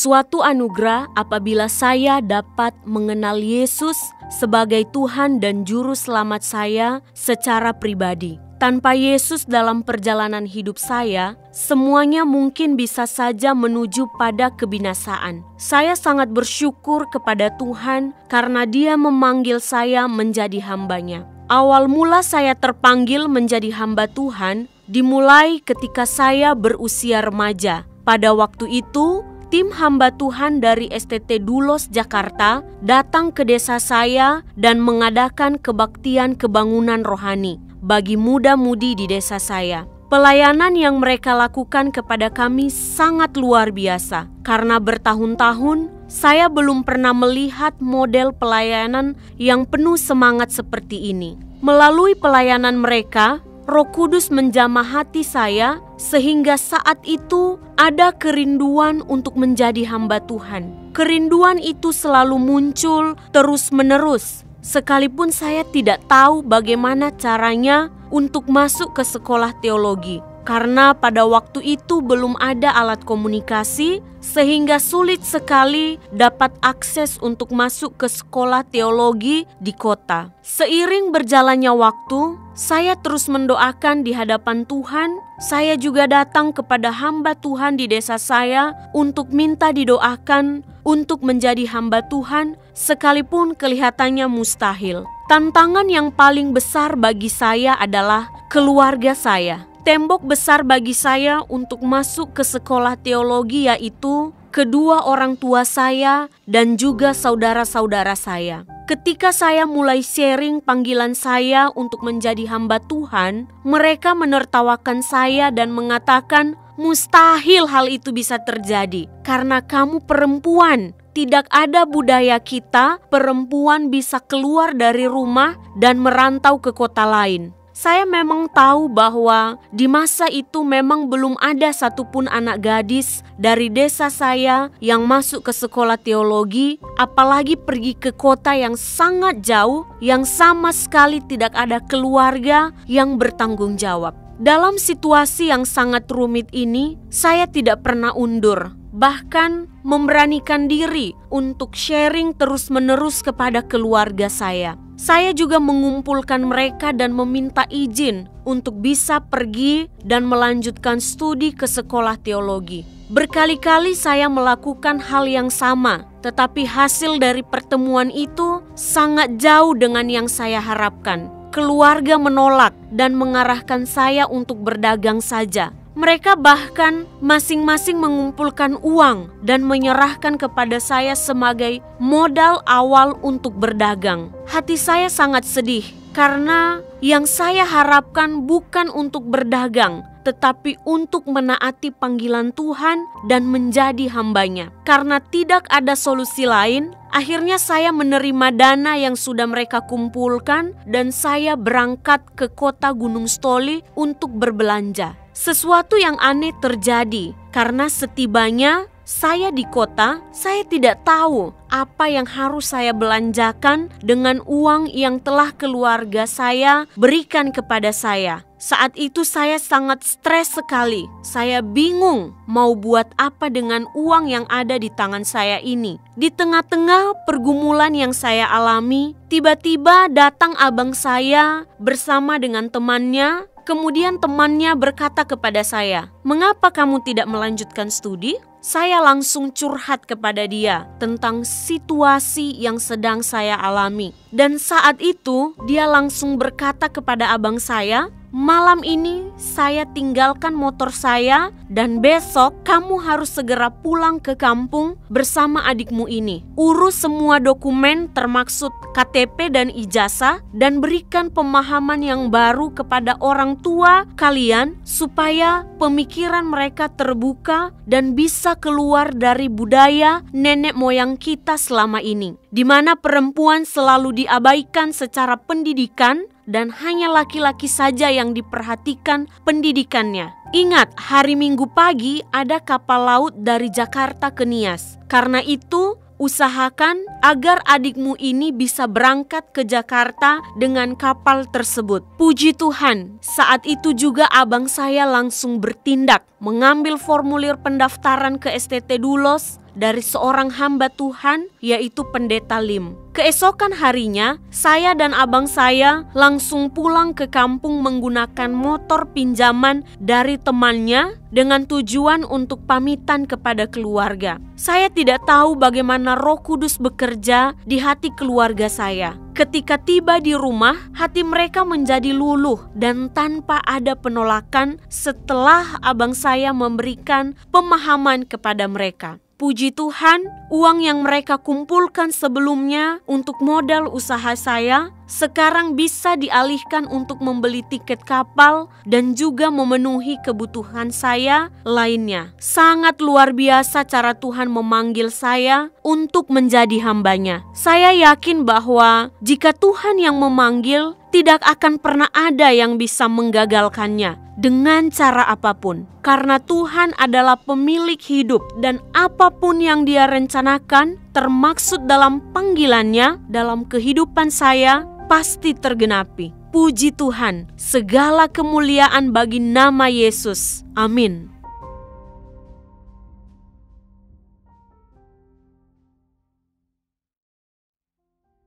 suatu anugerah apabila saya dapat mengenal Yesus sebagai Tuhan dan Juru Selamat saya secara pribadi. Tanpa Yesus dalam perjalanan hidup saya, semuanya mungkin bisa saja menuju pada kebinasaan. Saya sangat bersyukur kepada Tuhan karena Dia memanggil saya menjadi hamba-Nya. Awal mula saya terpanggil menjadi hamba Tuhan dimulai ketika saya berusia remaja. Pada waktu itu, tim hamba Tuhan dari STT Dulos Jakarta datang ke desa saya dan mengadakan kebaktian kebangunan rohani bagi muda-mudi di desa saya. Pelayanan yang mereka lakukan kepada kami sangat luar biasa. Karena bertahun-tahun saya belum pernah melihat model pelayanan yang penuh semangat seperti ini. Melalui pelayanan mereka, Roh Kudus menjamah hati saya sehingga saat itu ada kerinduan untuk menjadi hamba Tuhan. Kerinduan itu selalu muncul terus-menerus. Sekalipun saya tidak tahu bagaimana caranya untuk masuk ke sekolah teologi. Karena pada waktu itu belum ada alat komunikasi, sehingga sulit sekali dapat akses untuk masuk ke sekolah teologi di kota. Seiring berjalannya waktu, saya terus mendoakan di hadapan Tuhan. Saya juga datang kepada hamba Tuhan di desa saya untuk minta didoakan untuk menjadi hamba Tuhan, sekalipun kelihatannya mustahil. Tantangan yang paling besar bagi saya adalah keluarga saya. Tembok besar bagi saya untuk masuk ke sekolah teologi yaitu kedua orang tua saya dan juga saudara-saudara saya. Ketika saya mulai sharing panggilan saya untuk menjadi hamba Tuhan, mereka menertawakan saya dan mengatakan, "Mustahil hal itu bisa terjadi karena kamu perempuan. Tidak ada budaya kita perempuan bisa keluar dari rumah dan merantau ke kota lain." Saya memang tahu bahwa di masa itu memang belum ada satupun anak gadis dari desa saya yang masuk ke sekolah teologi, apalagi pergi ke kota yang sangat jauh, yang sama sekali tidak ada keluarga yang bertanggung jawab. Dalam situasi yang sangat rumit ini, saya tidak pernah undur, bahkan memberanikan diri untuk sharing terus-menerus kepada keluarga saya. Saya juga mengumpulkan mereka dan meminta izin untuk bisa pergi dan melanjutkan studi ke sekolah teologi. Berkali-kali saya melakukan hal yang sama, tetapi hasil dari pertemuan itu sangat jauh dengan yang saya harapkan. Keluarga menolak dan mengarahkan saya untuk berdagang saja. Mereka bahkan masing-masing mengumpulkan uang dan menyerahkan kepada saya sebagai modal awal untuk berdagang. Hati saya sangat sedih karena yang saya harapkan bukan untuk berdagang, tetapi untuk menaati panggilan Tuhan dan menjadi hamba-Nya. Karena tidak ada solusi lain, akhirnya saya menerima dana yang sudah mereka kumpulkan dan saya berangkat ke kota Gunung Stoli untuk berbelanja. Sesuatu yang aneh terjadi karena setibanya saya di kota, saya tidak tahu apa yang harus saya belanjakan dengan uang yang telah keluarga saya berikan kepada saya. Saat itu saya sangat stres sekali. Saya bingung mau buat apa dengan uang yang ada di tangan saya ini. Di tengah-tengah pergumulan yang saya alami, tiba-tiba datang abang saya bersama dengan temannya. Kemudian temannya berkata kepada saya, "Mengapa kamu tidak melanjutkan studi?" Saya langsung curhat kepada dia tentang situasi yang sedang saya alami. Dan saat itu dia langsung berkata kepada abang saya, "Malam ini saya tinggalkan motor saya dan besok kamu harus segera pulang ke kampung bersama adikmu ini. Urus semua dokumen termaksud KTP dan ijazah dan berikan pemahaman yang baru kepada orang tua kalian supaya pemikiran mereka terbuka dan bisa keluar dari budaya nenek moyang kita selama ini, di mana perempuan selalu diabaikan secara pendidikan dan hanya laki-laki saja yang diperhatikan pendidikannya. Ingat, hari Minggu pagi ada kapal laut dari Jakarta ke Nias. Karena itu, usahakan agar adikmu ini bisa berangkat ke Jakarta dengan kapal tersebut." Puji Tuhan, saat itu juga abang saya langsung bertindak, mengambil formulir pendaftaran ke STT Dulos, dari seorang hamba Tuhan, yaitu Pendeta Lim. Keesokan harinya, saya dan abang saya langsung pulang ke kampung menggunakan motor pinjaman dari temannya dengan tujuan untuk pamitan kepada keluarga. Saya tidak tahu bagaimana Roh Kudus bekerja di hati keluarga saya. Ketika tiba di rumah, hati mereka menjadi luluh dan tanpa ada penolakan setelah abang saya memberikan pemahaman kepada mereka. Puji Tuhan, uang yang mereka kumpulkan sebelumnya untuk modal usaha saya sekarang bisa dialihkan untuk membeli tiket kapal dan juga memenuhi kebutuhan saya lainnya. Sangat luar biasa cara Tuhan memanggil saya untuk menjadi hambanya. Saya yakin bahwa jika Tuhan yang memanggil, tidak akan pernah ada yang bisa menggagalkannya dengan cara apapun. Karena Tuhan adalah pemilik hidup dan apapun yang Dia rencanakan termaksud dalam panggilannya dalam kehidupan saya pasti tergenapi. Puji Tuhan, segala kemuliaan bagi nama Yesus. Amin.